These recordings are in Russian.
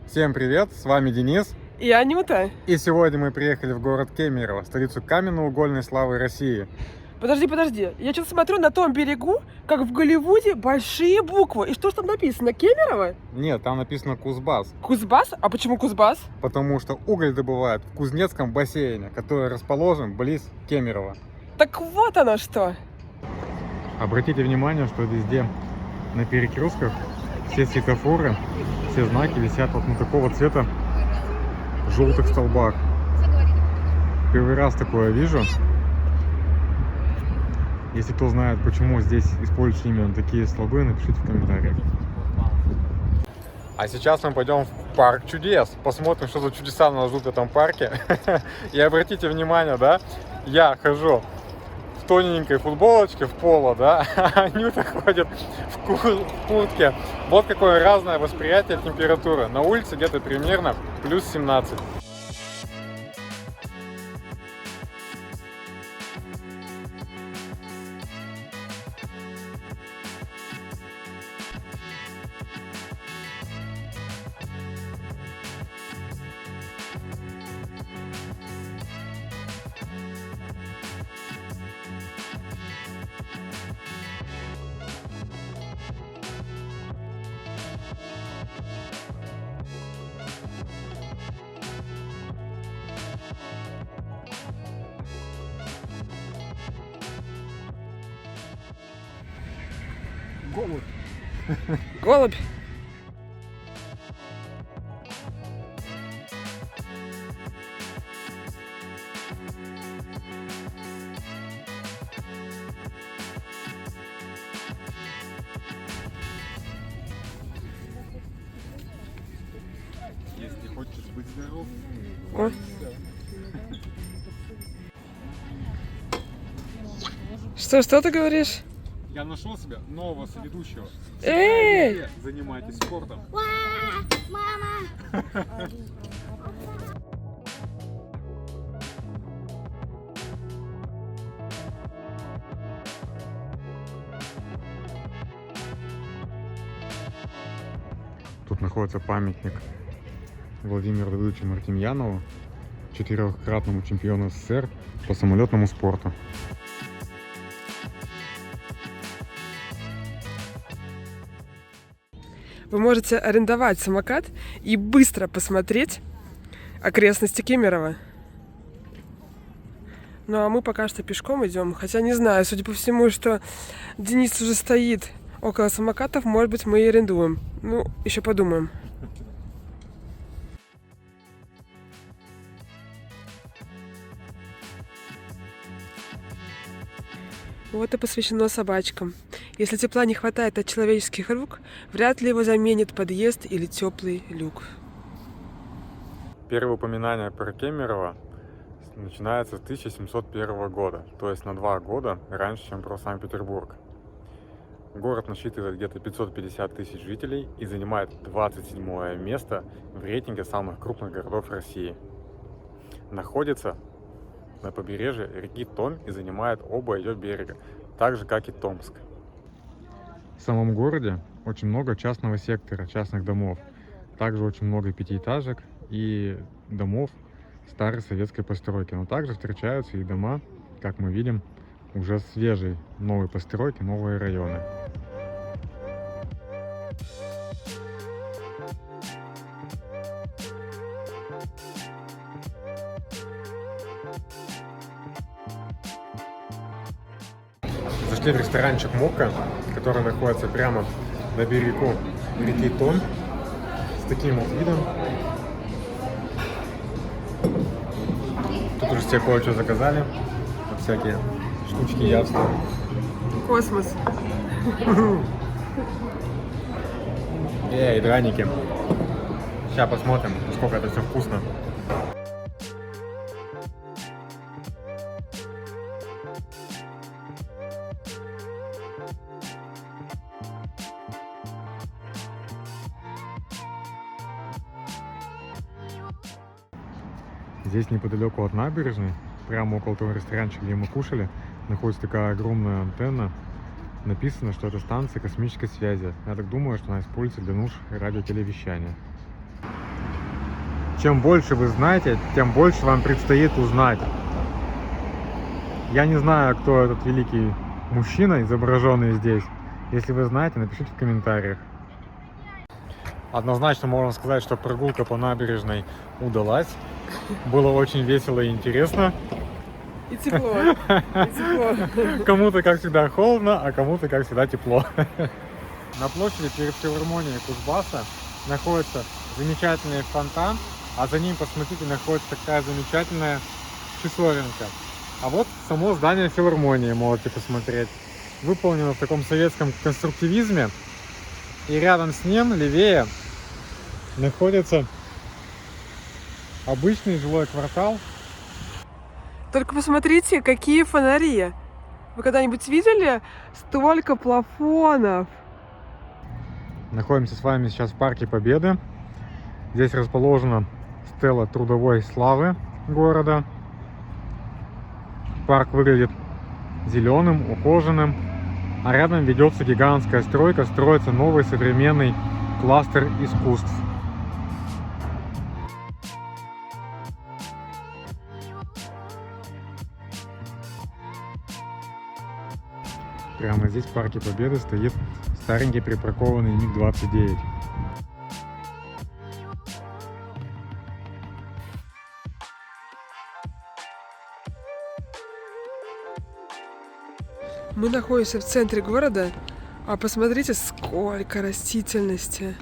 Всем привет, с вами Денис. И Анюта. И сегодня мы приехали в город Кемерово, столицу каменно-угольной славы России. Подожди. Я что-то смотрю на том берегу, как в Голливуде, большие буквы. И что ж там написано? Кемерово? Нет, там написано Кузбасс, Кузбасс? А почему Кузбасс? потому что уголь добывают в Кузнецком бассейне, который расположен близ Кемерово. Так вот оно что. Обратите внимание, что везде на перекрестках все светофоры, все знаки висят вот на такого цвета желтых столбах. Первый раз такое вижу. Если кто знает, почему здесь используются именно такие столбы, напишите в комментариях. А сейчас мы пойдем в парк чудес. Посмотрим, что за чудеса нас ждут в этом парке. И обратите внимание, да, я хожу в тоненькой футболочке в поло, да, а Анюта ходит в куртке. Вот какое разное восприятие температуры. На улице где-то примерно плюс 17. Голубь. Голубь. Если хочешь быть здоров. О. Что ты говоришь? Я нашел себе нового соведущего. Эй! Занимайтесь спортом. Мама! Тут находится памятник Владимиру Давыдовичу Мартемьянову, четырехкратному чемпиону СССР по самолетному спорту. Вы можете арендовать самокат и быстро посмотреть окрестности Кемерово. Ну а мы пока что пешком идем. Хотя не знаю, судя по всему, что Денис уже стоит около самокатов, может быть, мы и арендуем. Ну, еще подумаем. Вот и посвящено собачкам. Если тепла не хватает от человеческих рук, вряд ли его заменит подъезд или теплый люк. Первое упоминание про Кемерово начинается с 1701 года, то есть на 2 года раньше, чем про Санкт-Петербург. Город насчитывает где-то 550 тысяч жителей и занимает 27 место в рейтинге самых крупных городов России. Находится на побережье реки Томь и занимает оба ее берега, так же как и Томск. В самом городе очень много частного сектора, частных домов. Также очень много пятиэтажек и домов старой советской постройки. Но также встречаются и дома, как мы видим, уже свежей новой постройки, новые районы. Зашли в ресторанчик Мокка, который находится прямо на берегу реки Томь, с таким вот видом. Тут уже все кое-что заказали, вот всякие штучки явства. Космос. И драники. Сейчас посмотрим, насколько это все вкусно. Здесь неподалеку от набережной, прямо около того ресторанчика, где мы кушали, находится такая огромная антенна. Написано, что это станция космической связи. Я так думаю, что она используется для нужд радиотелевещания. чем больше вы знаете, тем больше вам предстоит узнать. Я не знаю, кто этот великий мужчина, изображенный здесь. Если вы знаете, напишите в комментариях. Однозначно можно сказать, что прогулка по набережной удалась. Было очень весело и интересно. И тепло. И тепло. Кому-то, как всегда, холодно, а кому-то, как всегда, тепло. На площади перед филармонией Кузбасса находится замечательный фонтан, а за ним, посмотрите, находится такая замечательная часовенка. А вот само здание филармонии можете посмотреть. Выполнено в таком советском конструктивизме. И рядом с ним, левее, находится обычный жилой квартал. Только посмотрите, какие фонари. Вы когда-нибудь видели столько плафонов? Находимся с вами сейчас в Парке Победы. Здесь расположена стела трудовой славы города. Парк выглядит зеленым, ухоженным. А рядом ведется гигантская стройка. Строится новый современный кластер искусств. Прямо здесь, в Парке Победы, стоит старенький припаркованный МиГ-29. Мы находимся в центре города, а посмотрите, сколько растительности.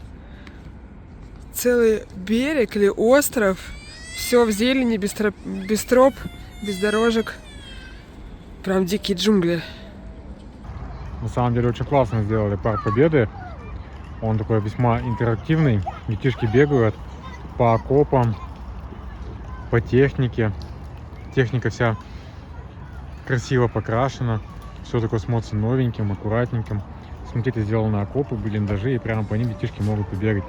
Целый берег или остров, все в зелени, без троп, без дорожек. Прям дикие джунгли. На самом деле очень классно сделали Парк Победы. Он такой весьма интерактивный. Детишки бегают по окопам, по технике. Техника вся красиво покрашена. Все такое смотрится новеньким, аккуратненьким. Смотрите, сделаны окопы, блиндажи, и прямо по ним детишки могут побегать.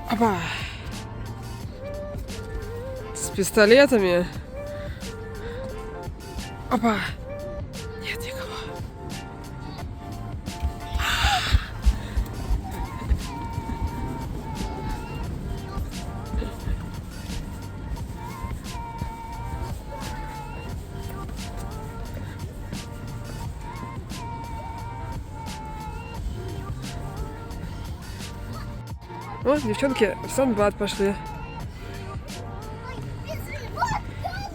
Опа! С пистолетами. Опа! Нет никого. О, девчонки в санбат пошли.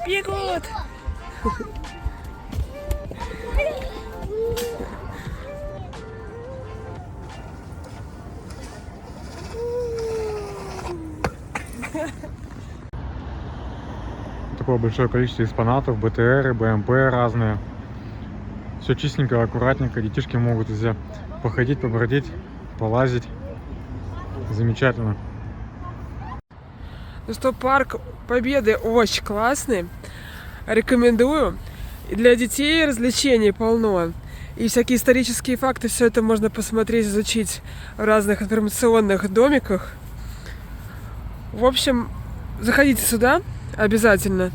Бегут! Такое большое количество экспонатов, БТРы, БМП разные. Все чистенько, аккуратненько. Детишки могут здесь походить, побродить, полазить. Замечательно. Ну что, Парк Победы очень классный. Рекомендую. И для детей развлечений полно. И всякие исторические факты, все это можно посмотреть, изучить в разных информационных домиках. В общем, заходите сюда обязательно.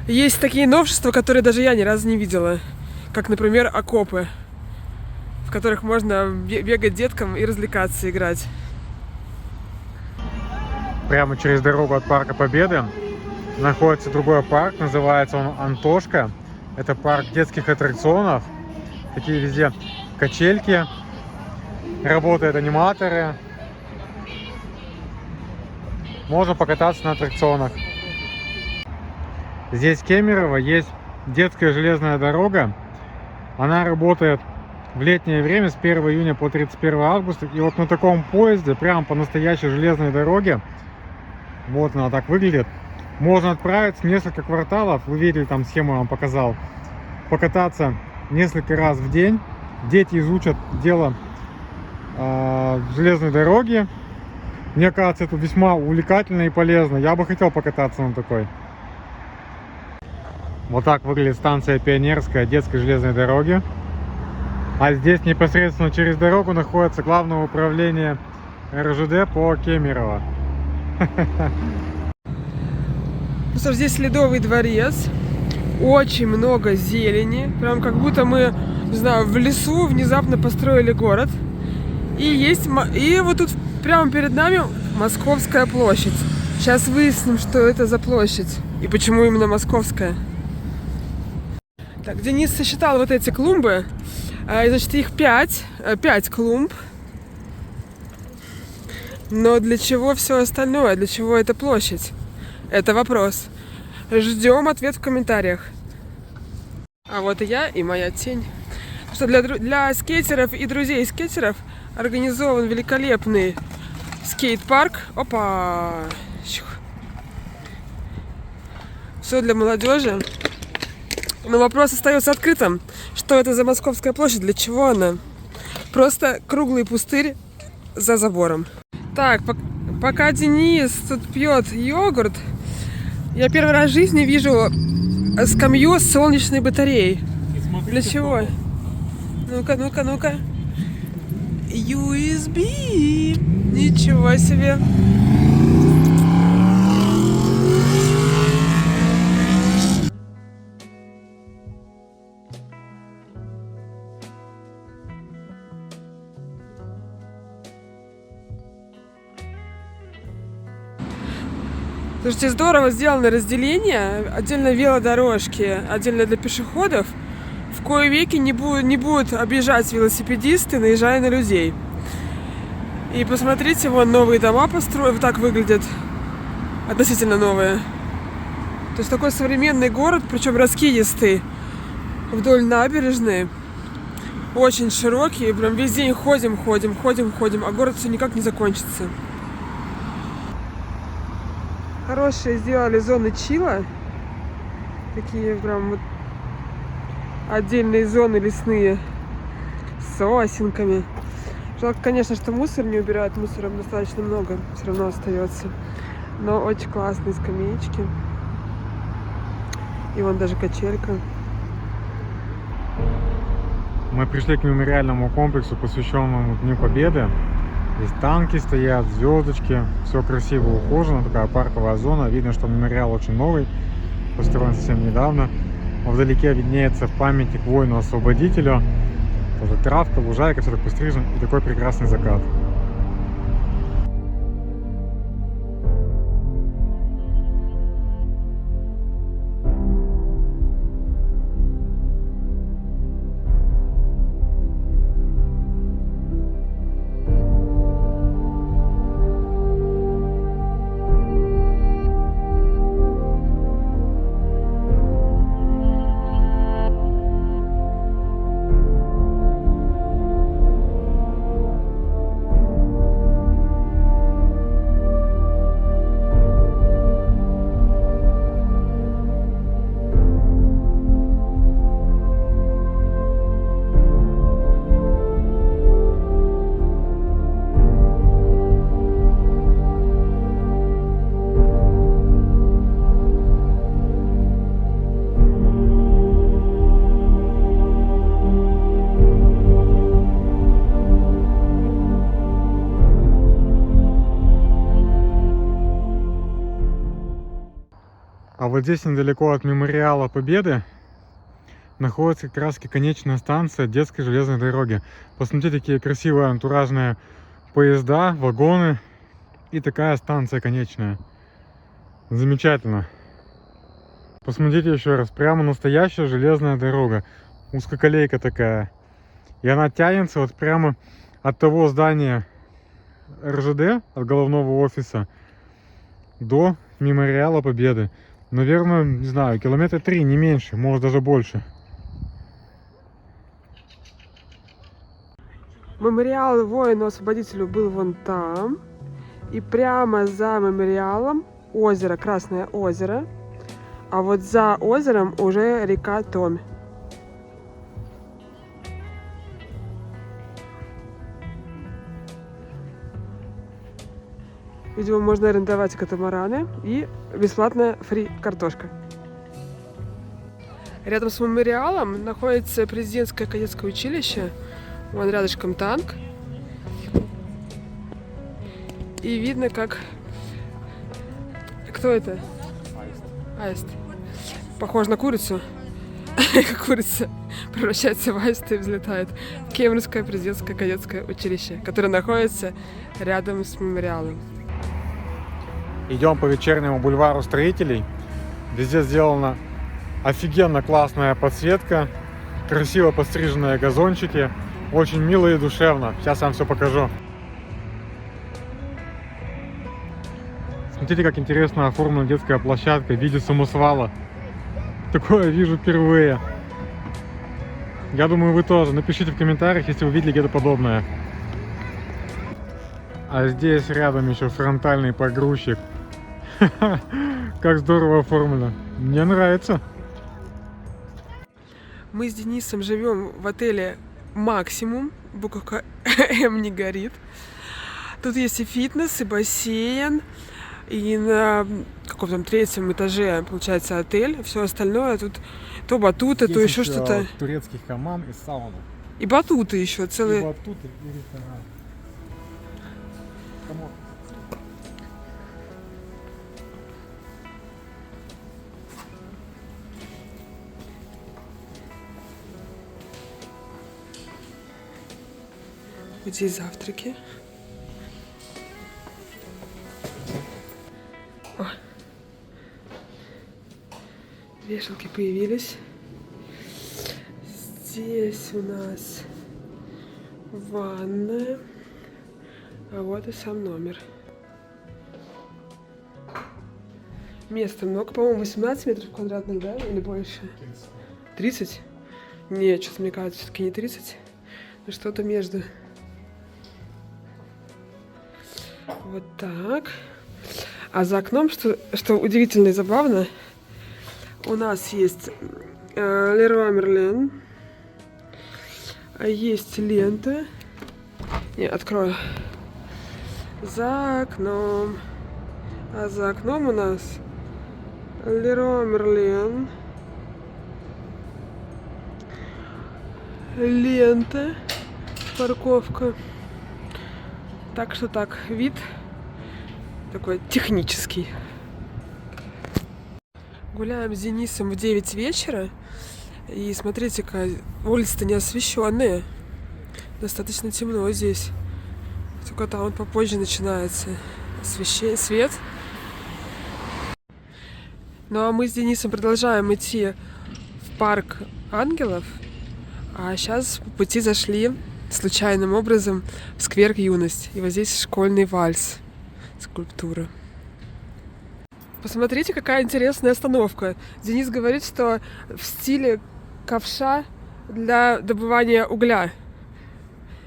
Есть такие новшества, которые даже я ни разу не видела. Как, например, окопы, в которых можно бегать деткам и развлекаться, играть. Прямо через дорогу от Парка Победы находится другой парк, называется он Антошка. Это парк детских аттракционов. Такие везде качельки, работают аниматоры. Можно покататься на аттракционах. Здесь в Кемерово есть детская железная дорога. Она работает в летнее время с 1 июня по 31 августа. И вот на таком поезде, прямо по настоящей железной дороге, вот она так выглядит, можно отправиться несколько кварталов. Вы видели, там схему я вам показал. Покататься несколько раз в день. Дети изучат дело железной дороги. Мне кажется, это весьма увлекательно и полезно. Я бы хотел покататься на такой. Вот так выглядит станция Пионерская детской железной дороги. А здесь непосредственно через дорогу находится Главное управление РЖД по Кемерово. Ну что ж, здесь Ледовый дворец. Очень много зелени. Прям как будто мы не знаю, в лесу внезапно построили город. И вот тут прямо перед нами Московская площадь. Сейчас выясним, что это за площадь и почему именно Московская. Так, Денис сосчитал вот эти клумбы. Значит, их 5 клумб. Но для чего все остальное? Для чего эта площадь? Это вопрос. Ждем ответ в комментариях. А вот и я, и моя тень. Что для скейтеров и друзей скейтеров организован великолепный скейт-парк. Опа! Все для молодежи. Но вопрос остается открытым. Что это за Московская площадь? Для чего она? Просто круглый пустырь за забором. Так, пока Денис тут пьет йогурт, я первый раз в жизни вижу скамью с солнечной батареей. Для чего? Ну-ка, ну-ка, ну-ка. USB. Ничего себе. Слушайте, здорово сделано разделение. Отдельно велодорожки, отдельно для пешеходов. В кои веки не будут объезжать велосипедисты, наезжая на людей. И посмотрите, вон новые дома построены, так выглядят. Относительно новые. То есть такой современный город, причем раскидистый. Вдоль набережной. Очень широкий. Прям весь день ходим, а город все никак не закончится. Хорошие сделали зоны чила. Такие прям вот отдельные зоны лесные с сосенками. Жалко, конечно, что мусор не убирают. Мусора достаточно много, все равно остается. Но очень классные скамеечки. И вон даже качелька. Мы пришли к мемориальному комплексу, посвященному Дню Победы. Здесь танки стоят, звездочки, все красиво ухожено, такая парковая зона. Видно, что мемориал очень новый, построен совсем недавно. Вдалеке виднеется памятник воину-освободителю. Тоже травка, лужайка, все так пострижено и такой прекрасный закат. А вот здесь недалеко от мемориала Победы находится как раз конечная станция детской железной дороги. Посмотрите, какие красивые антуражные поезда, вагоны и такая станция конечная. Замечательно. Посмотрите еще раз, прямо настоящая железная дорога, узкоколейка такая. И она тянется вот прямо от того здания РЖД, от головного офиса, до мемориала Победы. Наверное, не знаю, километра 3, не меньше, может даже больше. Мемориал воину-освободителю был вон там. И прямо за мемориалом озеро, Красное озеро. А вот за озером уже река Томь. Видимо, можно арендовать катамараны и бесплатная фри-картошка. Рядом с мемориалом находится президентское кадетское училище. Вон рядышком танк. И видно, как... Кто это? Аист. Похож на курицу. Как курица. превращается в аист и взлетает в Кемеровское президентское кадетское училище, которое находится рядом с мемориалом. Идем по вечернему бульвару строителей. Везде сделана офигенно классная подсветка, красиво подстриженные газончики, очень мило и душевно. Сейчас я вам все покажу. Смотрите, как интересно оформлена детская площадка в виде самосвала. Такое вижу впервые. Я думаю, вы тоже. Напишите в комментариях, если вы видели где-то подобное. А здесь рядом еще фронтальный погрузчик. Как здорово оформлено. Мне нравится. Мы с Денисом живем в отеле «Максимум». Буковка М не горит. Тут есть и фитнес, и бассейн. И на каком-то там 3-м этаже, получается, отель. Все остальное тут то батуты, то еще что-то. Турецких хамам и сауна. И батуты еще целые. И батуты, и ресторан. Камон. Вот здесь завтраки. О. Вешалки появились. Здесь у нас ванная. А вот и сам номер. Места много, по-моему, 18 метров квадратных, да? Или больше? 30? Нет, что-то мне кажется, все-таки не 30. Но что-то между. Вот так. А за окном, что удивительно и забавно, у нас есть Леруа Мерлен, есть лента. Не, открою. За окном. А за окном у нас Леруа Мерлен, лента, парковка. Так что так, вид такой технический. Гуляем с Денисом в 9 вечера. И смотрите-ка, улицы-то не освещенные. Достаточно темно здесь. Только там вот попозже начинается свет. Ну а мы с Денисом продолжаем идти в парк ангелов. А сейчас по пути зашли случайным образом в сквер Юность. И вот здесь школьный вальс, скульптура. Посмотрите, какая интересная остановка. Денис говорит, что в стиле ковша для добывания угля.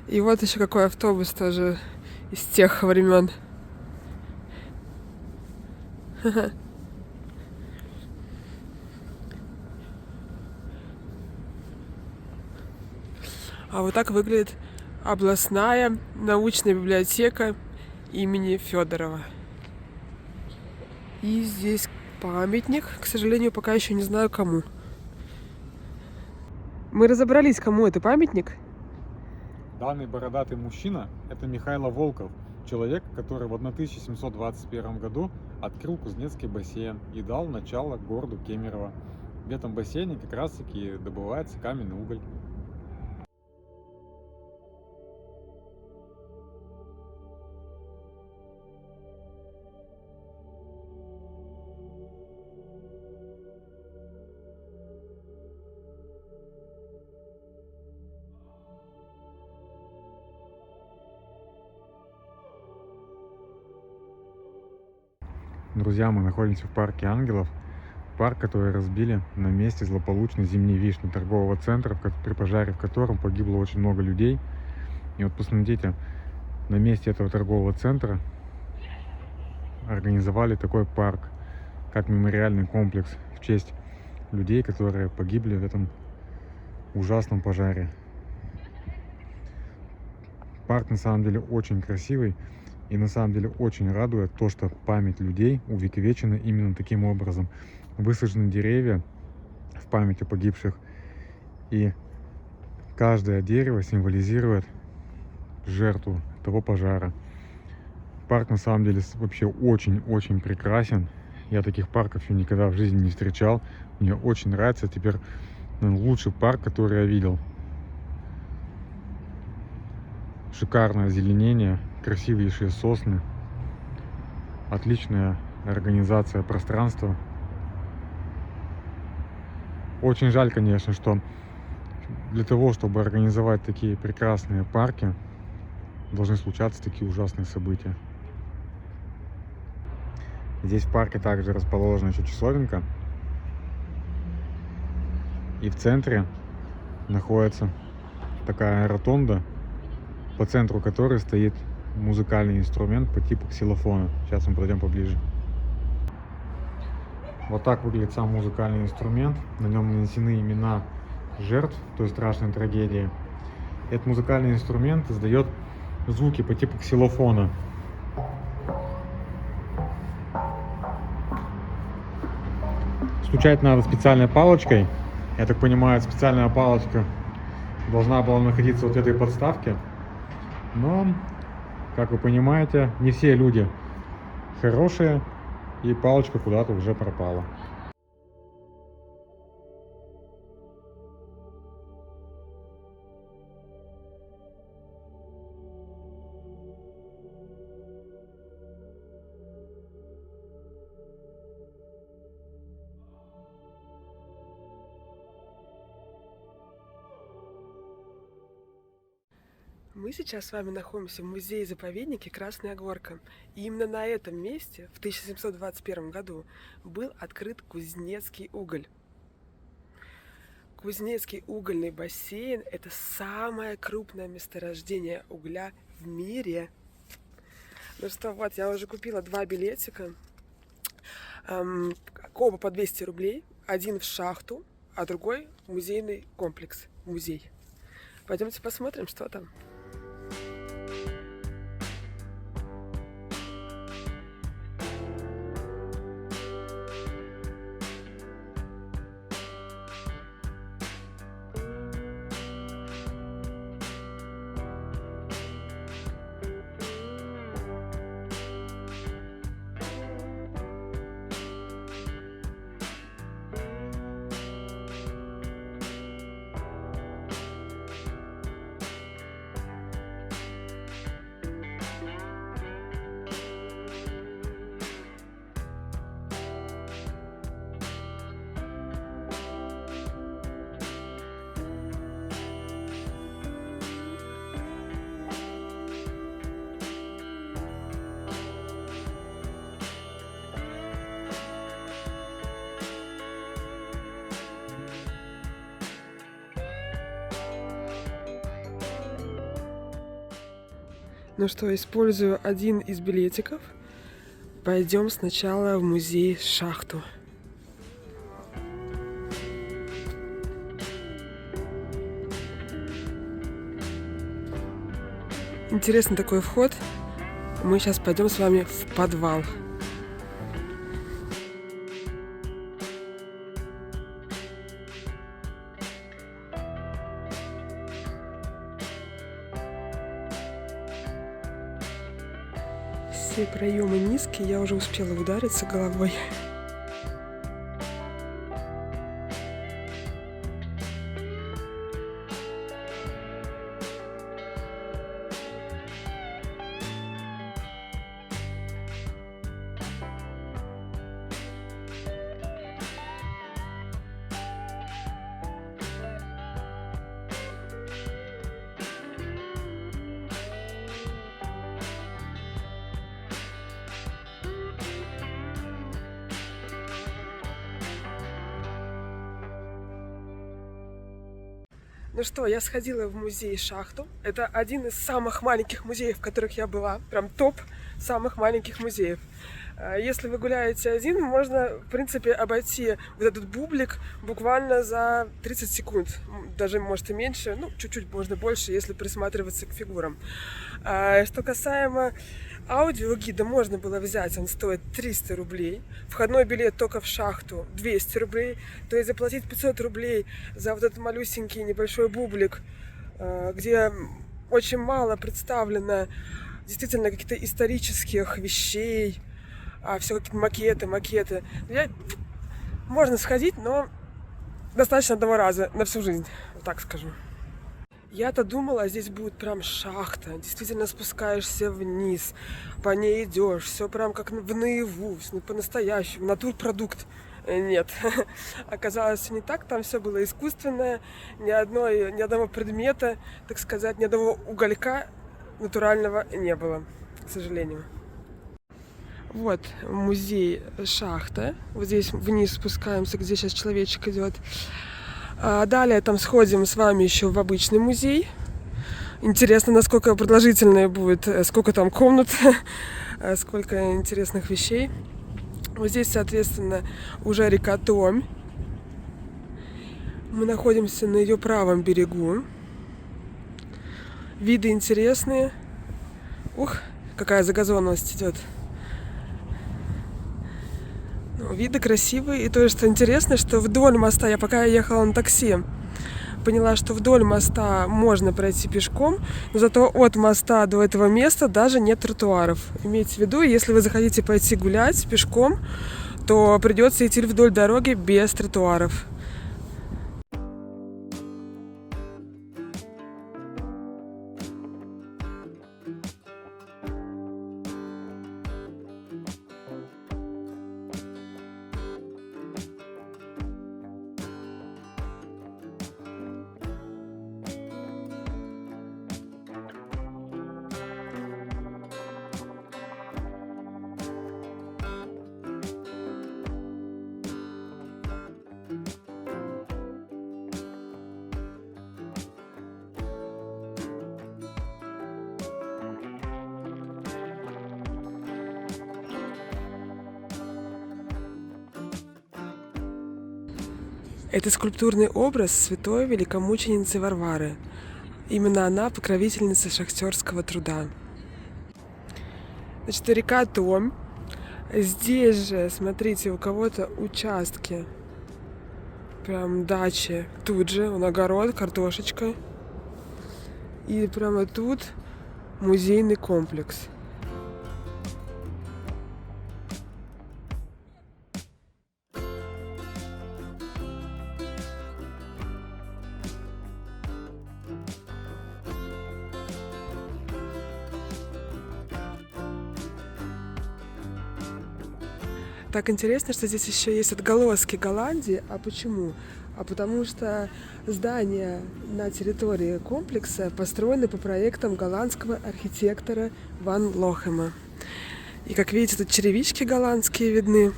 И вот еще какой автобус тоже из тех времен. А вот так выглядит областная научная библиотека имени Федорова. И здесь памятник, к сожалению, пока еще не знаю кому. Мы разобрались, кому это памятник. Данный бородатый мужчина – это Михаил Волков, человек, который в 1721 году открыл Кузнецкий бассейн и дал начало городу Кемерово. В этом бассейне как раз таки добывается каменный уголь. Друзья, мы находимся в парке ангелов. Парк, который разбили на месте злополучной зимней вишни, торгового центра, при пожаре в котором погибло очень много людей. И вот посмотрите, на месте этого торгового центра организовали такой парк, как мемориальный комплекс в честь людей, которые погибли в этом ужасном пожаре. Парк на самом деле очень красивый. И на самом деле очень радует то, что память людей увековечена именно таким образом. Высажены деревья в память о погибших. И каждое дерево символизирует жертву того пожара. Парк на самом деле вообще очень-очень прекрасен. Я таких парков еще никогда в жизни не встречал. Мне очень нравится. Теперь лучший парк, который я видел. Шикарное озеленение, красивейшие сосны, отличная организация пространства. Очень жаль, конечно, что для того, чтобы организовать такие прекрасные парки, должны случаться такие ужасные события. Здесь в парке также расположена еще часовенка. И в центре находится такая ротонда, по центру которой стоит музыкальный инструмент по типу ксилофона. Сейчас мы подойдем поближе. Вот так выглядит сам музыкальный инструмент. На нем нанесены имена жертв той страшной трагедии. Этот музыкальный инструмент издает звуки по типу ксилофона. Стучать надо специальной палочкой. Я так понимаю, специальная палочка должна была находиться вот в этой подставке. Но, как вы понимаете, не все люди хорошие, и палочка куда-то уже пропала. Мы сейчас с вами находимся в музее-заповеднике Красная Горка. И именно на этом месте в 1721 году был открыт Кузнецкий уголь. Кузнецкий угольный бассейн – это самое крупное месторождение угля в мире. Ну что, вот, я уже купила 2 билетика. Оба по 200 рублей. Один в шахту, а другой в музейный комплекс, музей. Пойдемте посмотрим, что там. Ну что, использую один из билетиков. Пойдем сначала в музей шахту. Интересный такой вход. Мы сейчас пойдем с вами в подвал. Все проемы низкие, я уже успела удариться головой. Ну что, я сходила в музей шахту. Это один из самых маленьких музеев, в которых я была. Прям топ самых маленьких музеев. Если вы гуляете один, можно, в принципе, обойти вот этот бублик буквально за 30 секунд. Даже, может, и меньше. Ну, чуть-чуть можно больше, если присматриваться к фигурам. Что касаемо аудиогида, можно было взять. Он стоит 300 рублей. Входной билет только в шахту 200 рублей. То есть заплатить 500 рублей за вот этот малюсенький небольшой бублик, где очень мало представлено действительно каких-то исторических вещей, все какие-то макеты. Можно сходить, но достаточно одного раза на всю жизнь, так скажу. Я-то думала, здесь будет прям шахта. Действительно спускаешься вниз, по ней идешь, все прям как в наяву, по-настоящему, натурпродукт. Нет, оказалось все не так, там все было искусственное, ни одного предмета, так сказать, ни одного уголька натурального не было, к сожалению. Вот музей шахта, вот здесь вниз спускаемся, где сейчас человечек идет. Далее там сходим с вами еще в обычный музей. Интересно, насколько продолжительное будет, сколько там комнат, сколько интересных вещей. Вот здесь, соответственно, уже река Томь. Мы находимся на ее правом берегу. Виды интересные. Ух, какая загазованность идет. Виды красивые. И то, что интересно, что вдоль моста, пока я ехала на такси, поняла, что вдоль моста можно пройти пешком, но зато от моста до этого места даже нет тротуаров. Имейте в виду, если вы захотите пойти гулять пешком, то придется идти вдоль дороги без тротуаров. Это скульптурный образ святой великомученицы Варвары. Именно она покровительница шахтерского труда. Значит, река Томь. Здесь же, смотрите, у кого-то участки, прям дачи. Тут же, он огород, картошечка. И прямо тут музейный комплекс. Так интересно, что здесь еще есть отголоски Голландии. А почему? А потому что здания на территории комплекса построены по проектам голландского архитектора Ван Лохема. И как видите, тут черевички голландские видны.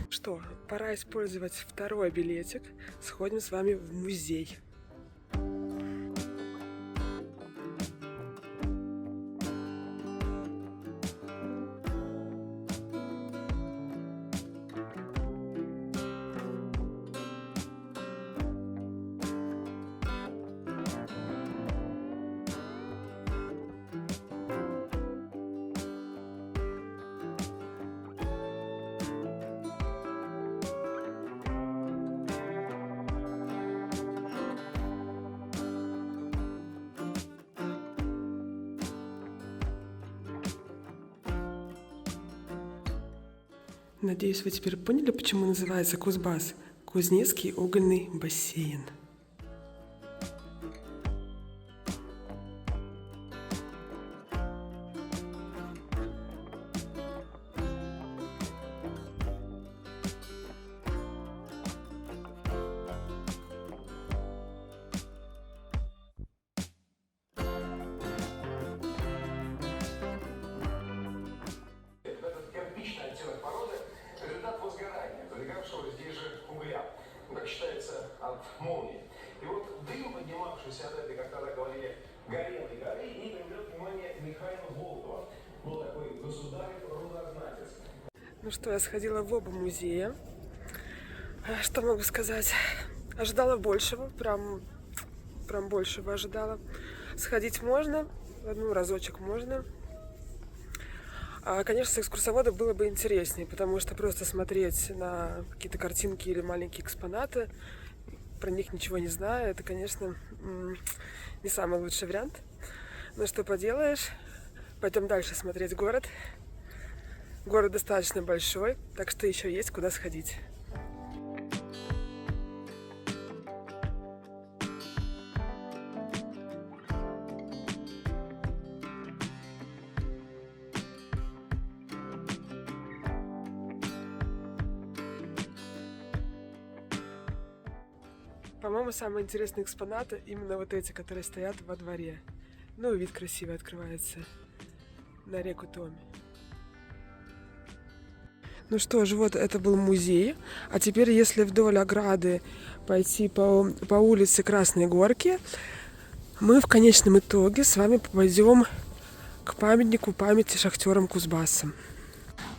Что, пора использовать второй билетик. Сходим с вами в музей. Надеюсь, вы теперь поняли, почему называется Кузбасс – Кузнецкий угольный бассейн. Как считается, от молнии. И вот дым, поднимавшийся от этой, как тогда говорили, горелой горы, и привлек внимание Михаила Волкова. Был такой государь-рудознатец. Ну что, я сходила в оба музея. Что могу сказать? Ожидала большего, прям большего ожидала. Сходить можно, разочек можно. Конечно, с экскурсовода было бы интереснее, потому что просто смотреть на какие-то картинки или маленькие экспонаты, про них ничего не зная, это, конечно, не самый лучший вариант. Но что поделаешь, пойдем дальше смотреть город. Город достаточно большой, так что еще есть куда сходить. По-моему, самые интересные экспонаты именно вот эти, которые стоят во дворе. Ну, вид красивый открывается на реку Томи. Ну что ж, вот это был музей. А теперь, если вдоль ограды пойти по улице Красной Горки, мы в конечном итоге с вами попадем к памятнику памяти шахтерам Кузбасса.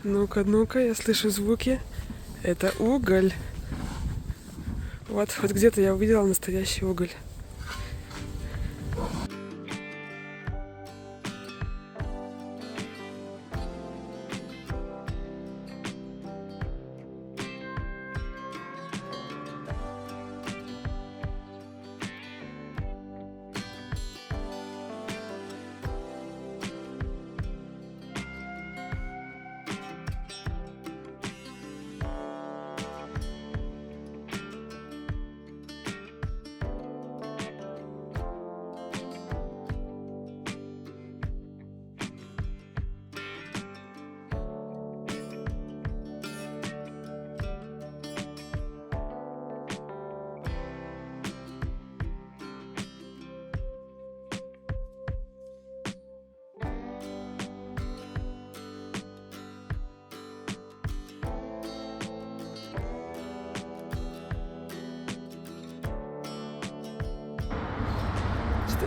Ну-ка, ну-ка, я слышу звуки. Это уголь. Вот где-то я увидела настоящий уголь.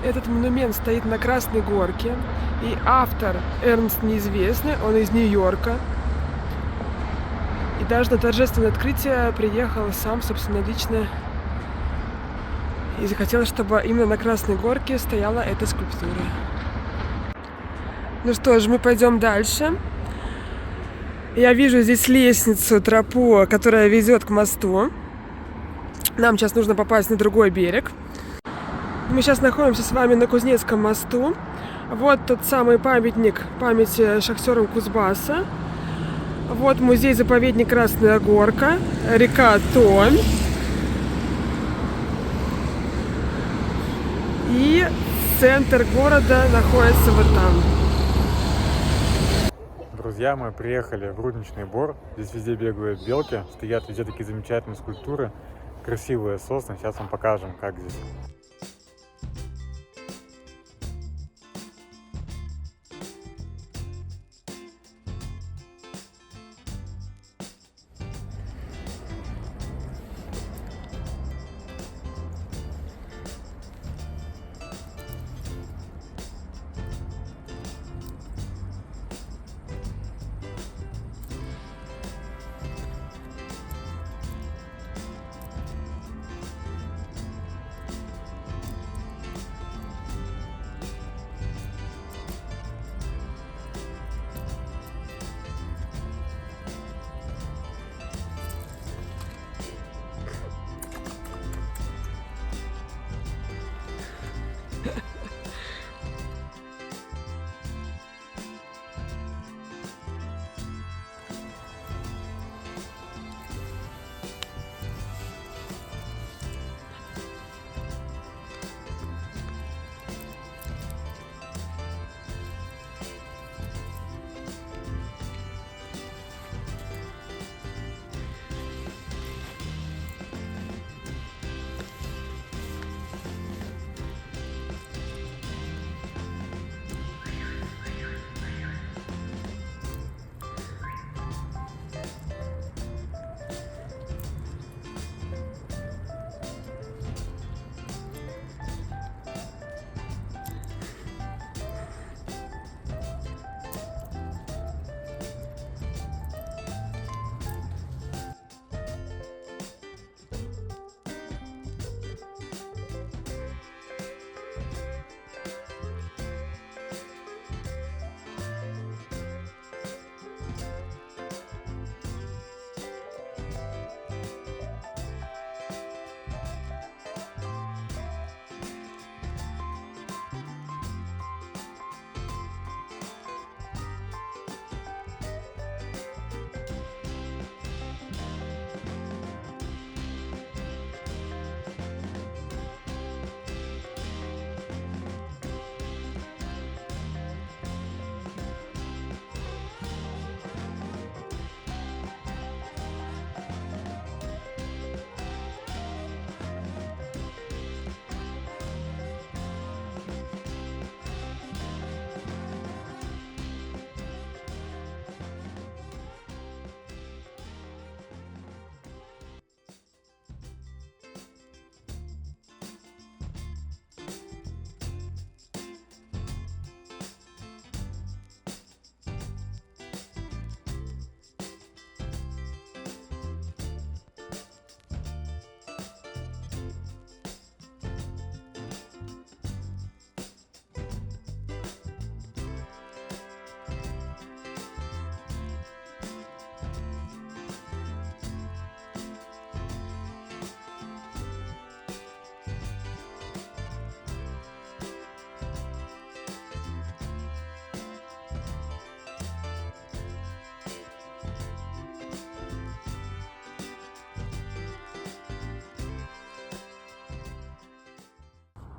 Этот монумент стоит на Красной Горке, и автор Эрнст неизвестный, он из Нью-Йорка. И даже на торжественное открытие приехал сам, собственно, лично, и захотел, чтобы именно на Красной Горке стояла эта скульптура. Ну что ж, мы пойдем дальше. Я вижу здесь лестницу, тропу, которая ведет к мосту. Нам сейчас нужно попасть на другой берег. Мы сейчас находимся с вами на Кузнецком мосту. Вот тот самый памятник памяти шахтерам Кузбасса. Вот музей-заповедник Красная Горка, река Томь. И центр города находится вот там. Друзья, мы приехали в Рудничный Бор. Здесь везде бегают белки, стоят везде такие замечательные скульптуры, красивые сосны. Сейчас вам покажем, как здесь.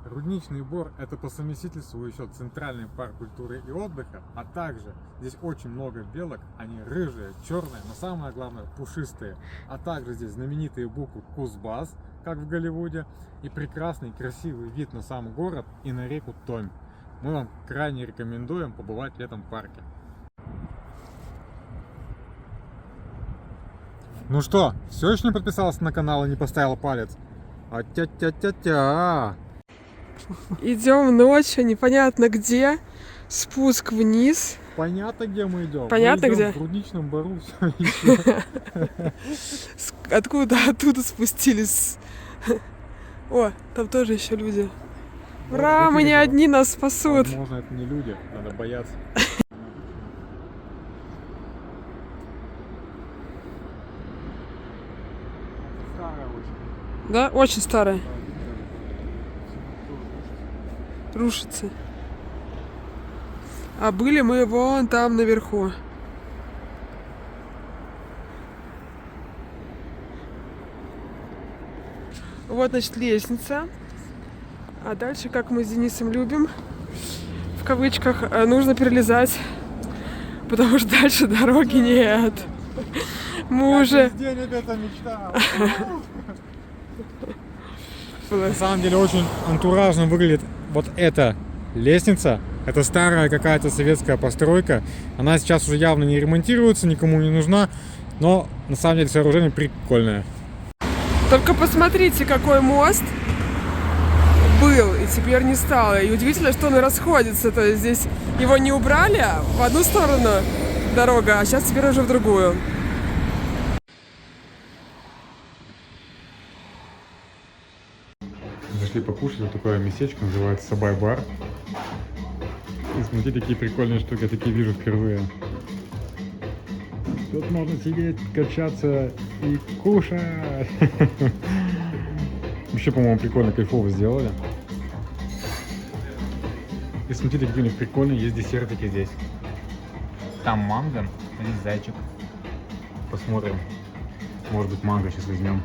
Рудничный Бор — это по совместительству еще центральный парк культуры и отдыха, а также здесь очень много белок, они рыжие, черные, но самое главное пушистые. А также здесь знаменитые буквы Кузбасс, как в Голливуде, и прекрасный красивый вид на сам город и на реку Томь. Мы вам крайне рекомендуем побывать в этом парке. Ну что, все еще не подписался на канал и не поставил палец? А-тя-тя-тя-тя! Идем ночью, непонятно где. Спуск вниз. Понятно, где мы идем? Понятно, мы идем где? В Рудничном Бору все еще. Откуда? Оттуда спустились. О, там тоже еще люди. Ура, мы не одни, нас спасут. Возможно, это не люди, надо бояться. Старая очень. Да, очень старая. Рушится. А были мы вон там наверху. Вот, значит, лестница. А дальше, как мы с Денисом любим, в кавычках, нужно перелезать, потому что дальше дороги нет. Мы уже... День это мечта. На самом деле очень антуражно выглядит вот эта лестница. Это старая какая-то советская постройка. Она сейчас уже явно не ремонтируется, никому не нужна. Но на самом деле сооружение прикольное. Только посмотрите, какой мост был и теперь не стало. И удивительно, что он расходится. То есть здесь его не убрали в одну сторону дорога, а сейчас теперь уже в другую. Зашли покушать, вот такое местечко, называется Сабай-бар. И смотрите, какие прикольные штуки, я такие вижу впервые. Тут можно сидеть, качаться и кушать. Вообще, по-моему, прикольно, кайфово сделали. И смотрите, какие у них прикольные есть десертики здесь. Там манго, а здесь зайчик. Посмотрим. Может быть, манго сейчас возьмем.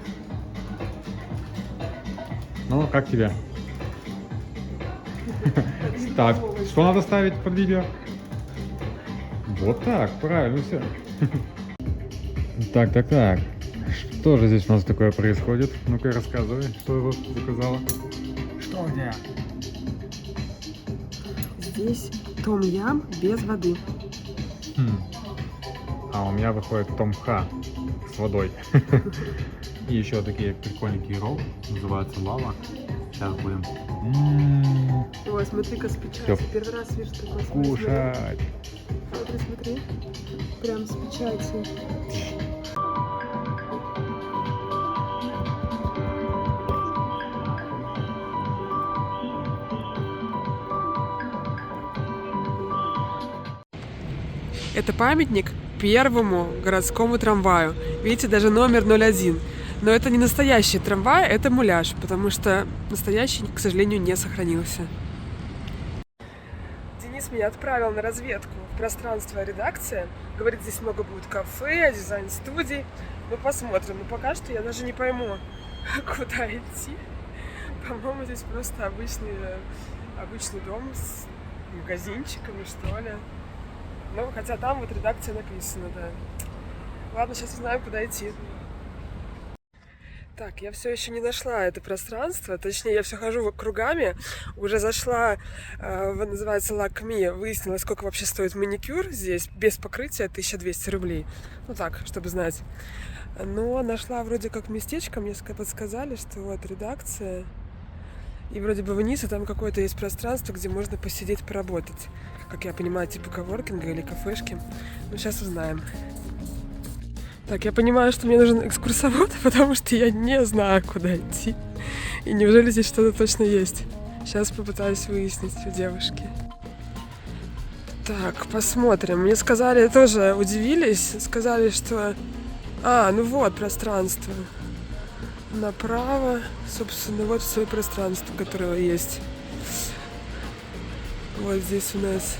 Ну, как тебе? Ставь. Что надо ставить под видео? Вот так, правильно все. Так. Что же здесь у нас такое происходит? Ну-ка, рассказывай, что его заказала. Что где? Здесь том-ям без воды. А у меня выходит том-ха с водой. И еще такие прикольненькие роллы, называется лава. Сейчас будем Ой, смотри-ка, с печатью. Первый раз вижу такое. кушать. Смотри. Прям с печатью. Это памятник первому городскому трамваю. Видите, даже номер 01. Но это не настоящий трамвай, это муляж, потому что настоящий, к сожалению, не сохранился. Денис меня отправил на разведку в пространство редакции. Говорит, здесь много будет кафе, дизайн-студий. Мы посмотрим. Но пока что я даже не пойму, куда идти. По-моему, здесь просто обычный дом с магазинчиками, что ли. Ну, хотя там вот редакция написана, да. Ладно, сейчас узнаем, куда идти. Так, я все еще не нашла это пространство, точнее, я все хожу кругами, уже зашла, называется Лакми, выяснила, сколько вообще стоит маникюр здесь, без покрытия 1200 рублей, ну так, чтобы знать. Но нашла вроде как местечко, мне подсказали, что вот редакция, и вроде бы вниз, и там какое-то есть пространство, где можно посидеть, поработать, как я понимаю, типа коворкинга или кафешки, ну сейчас узнаем. Так, я понимаю, что мне нужен экскурсовод, потому что я не знаю, куда идти. И неужели здесь что-то точно есть? Сейчас попытаюсь выяснить у девушки. Так, посмотрим. Мне сказали, тоже удивились, сказали, что... ну вот пространство. Направо, собственно, вот все пространство, которое есть. Вот здесь у нас...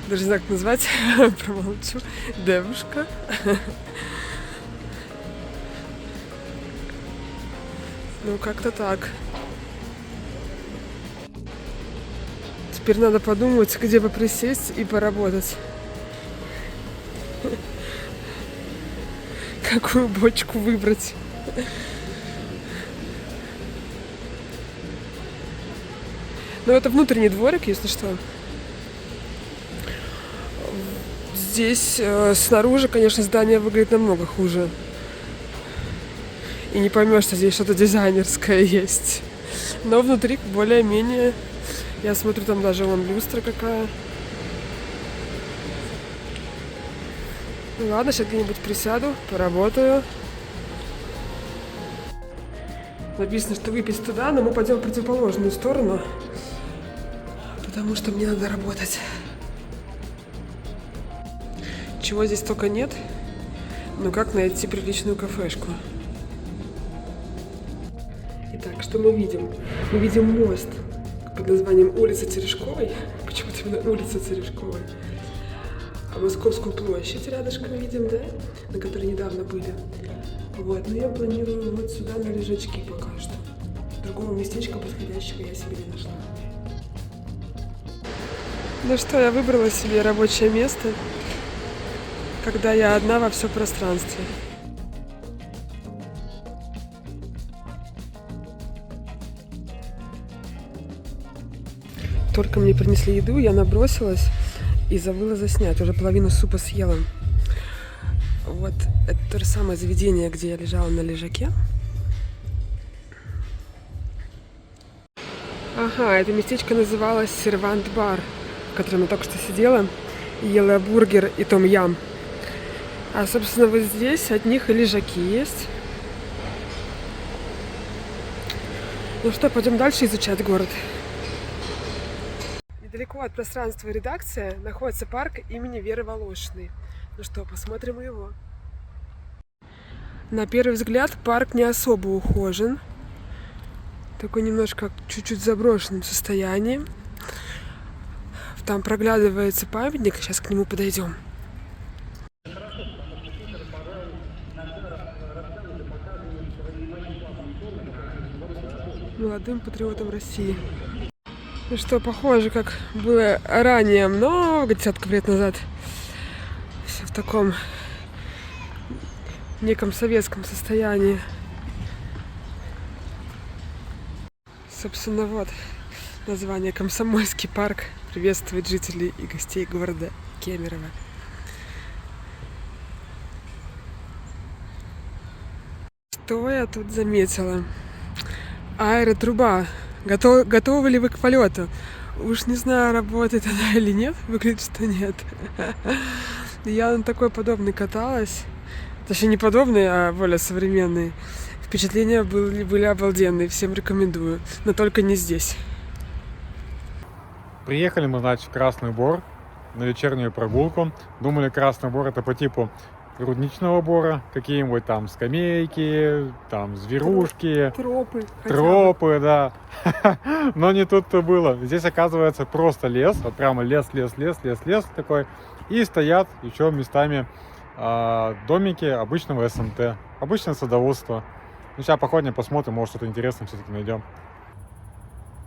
даже не знаю, как назвать, промолчу. Девушка. Ну, как-то так. Теперь надо подумать, где бы присесть и поработать. Какую бочку выбрать. Но это внутренний дворик, если что. Здесь снаружи, конечно, здание выглядит намного хуже. И не поймешь, что здесь что-то дизайнерское есть. Но внутри более-менее... Я смотрю, там даже вон люстра какая. Ну ладно, сейчас где-нибудь присяду, поработаю. Написано, что выпить туда, но мы пойдем в противоположную сторону. Потому что мне надо работать. Чего здесь только нет. Ну как найти приличную кафешку? Итак, что мы видим? Мы видим мост под названием улица Терешковой. Почему-то именно улица Терешковой. А Московскую площадь рядышком видим, да? На которой недавно были. Вот, но я планирую вот сюда на лежачки пока что. Другого местечка подходящего я себе не нашла. Ну что, я выбрала себе рабочее место, когда я одна во всем пространстве. Только мне принесли еду, я набросилась и забыла заснять. Уже половину супа съела. Вот это то же самое заведение, где я лежала на лежаке. Ага, это местечко называлось Сервант Бар, в котором я только что сидела и ела бургер и том-ям. А, собственно, вот здесь от них и лежаки есть. Ну что, пойдем дальше изучать город. Недалеко от пространства редакции находится парк имени Веры Волошиной. Ну что, посмотрим его. На первый взгляд парк не особо ухожен. Такой немножко чуть-чуть в заброшенном состоянии. Там проглядывается памятник, сейчас к нему подойдем. Молодым патриотам России. Ну что, похоже, как было ранее, много десятков лет назад. Все в таком неком советском состоянии. Собственно, вот название Комсомольский парк приветствует жителей и гостей города Кемерово. Что я тут заметила? Аэротруба. Готовы ли вы к полету? Уж не знаю, работает она или нет. Выглядит, что нет. Я на такой подобной каталась. Точнее, не подобный, а более современный. Впечатления были обалденные. Всем рекомендую. Но только не здесь. Приехали мы, значит, в Красный Бор на вечернюю прогулку. Думали, Красный Бор это по типу рудничного бора. Какие-нибудь там скамейки, там зверушки. Тропы, да. Но не тут-то было. Здесь, оказывается, просто лес. Вот прямо лес такой. И стоят еще местами домики обычного СМТ. Обычное садоводство. Ну, сейчас походим, посмотрим, может, что-то интересное все-таки найдем.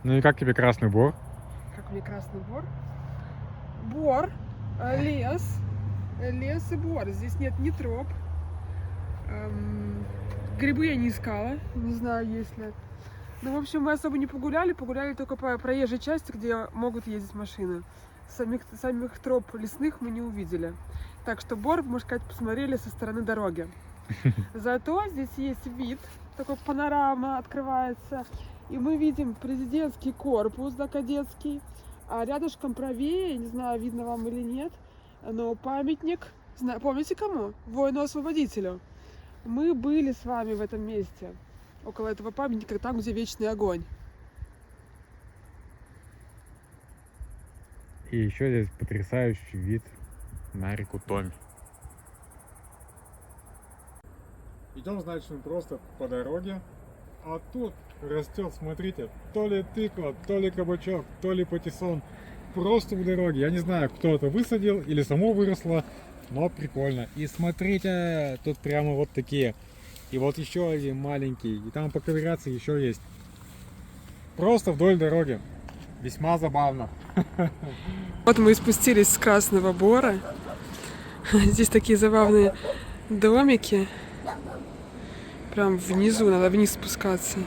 Ну и как тебе Красный Бор? Как мне Красный Бор? Бор, лес и бор. Здесь нет ни троп. Грибы я не искала. Не знаю, есть ли. Ну, в общем, мы особо не погуляли. Погуляли только по проезжей части, где могут ездить машины. Самих троп лесных мы не увидели. Так что бор, можно сказать, посмотрели со стороны дороги. Зато здесь есть вид. Такой панорама открывается. И мы видим президентский корпус, да, кадетский. А рядышком правее, не знаю, видно вам или нет, но памятник, помните кому? Воину-освободителю. Мы были с вами в этом месте, около этого памятника, там, где вечный огонь. И еще здесь потрясающий вид на реку Томь. Идем, значит, мы просто по дороге, а тут растет, смотрите, то ли тыква, то ли кабачок, то ли патиссон. Просто в дороге. Я не знаю, кто это высадил или само выросло, но прикольно. И смотрите, тут прямо вот такие И вот еще один маленький. И там поковыряться еще есть. Просто вдоль дороги. Весьма забавно. Вот мы и спустились с Красного Бора. Здесь такие забавные домики. Прям внизу, надо вниз спускаться.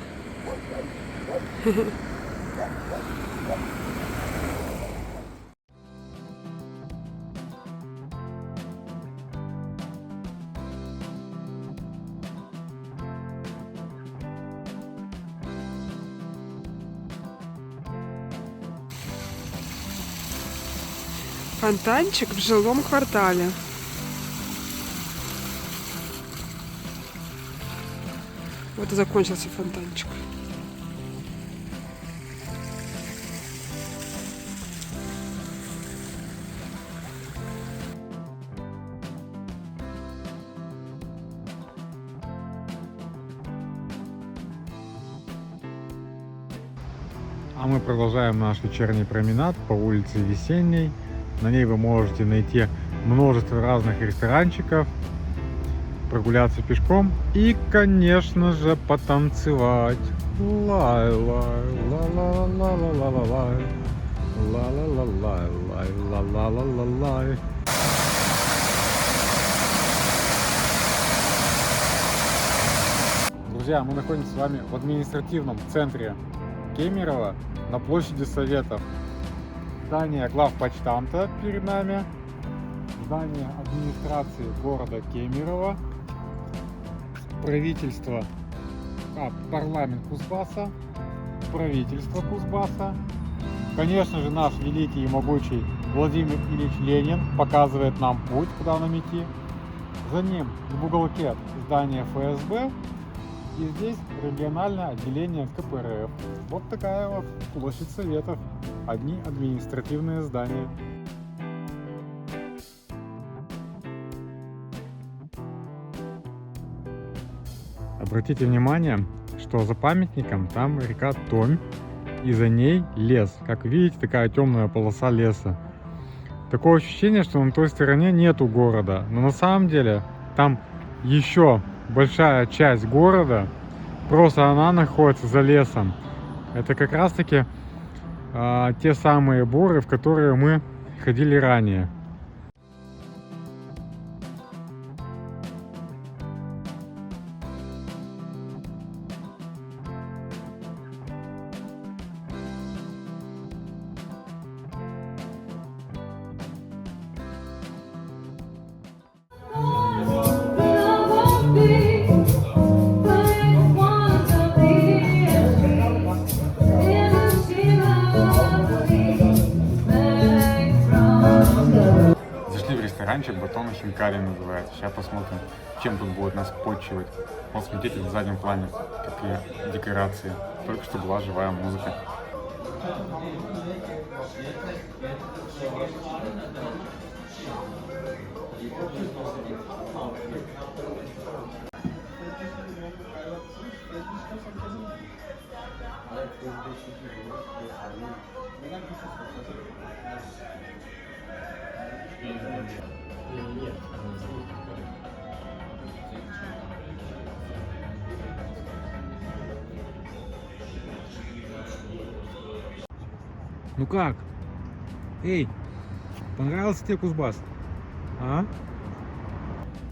Фонтанчик в жилом квартале. Вот и закончился фонтанчик. А мы продолжаем наш вечерний променад по улице Весенней. На ней вы можете найти множество разных ресторанчиков, прогуляться пешком и, конечно же, потанцевать. Друзья, мы находимся с вами в административном центре Кемерово на площади Советов. Здание главпочтамта перед нами, здание администрации города Кемерово, правительство, парламент Кузбасса, правительство Кузбасса. Конечно же, наш великий и могучий Владимир Ильич Ленин показывает нам путь, куда нам идти. За ним в уголке здание ФСБ. И здесь региональное отделение КПРФ. Вот такая вот площадь Советов. Одни административные здания. Обратите внимание, что за памятником там река Томь, и за ней лес. Как видите, такая темная полоса леса. Такое ощущение, что на той стороне нету города. Но на самом деле там еще большая часть города, просто она находится за лесом. Это как раз таки те самые боры, в которые мы ходили ранее. Ресторанчик «Батон и хинкали» называется. Сейчас посмотрим, чем тут будет нас почивать. Вот смотрите, в заднем плане какие декорации. Только что была живая музыка. Ну как? Эй, понравился тебе Кузбасс? А?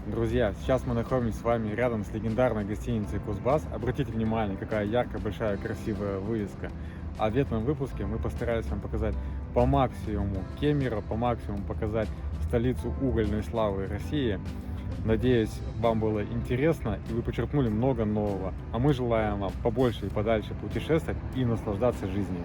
Друзья, сейчас мы находимся с вами рядом с легендарной гостиницей Кузбасс. Обратите внимание, какая яркая, большая, красивая вывеска. А в этом выпуске мы постарались вам показать по максимуму Кемерово, по максимуму показать столицу угольной славы России. Надеюсь, вам было интересно и вы почерпнули много нового. А мы желаем вам побольше и подальше путешествовать и наслаждаться жизнью.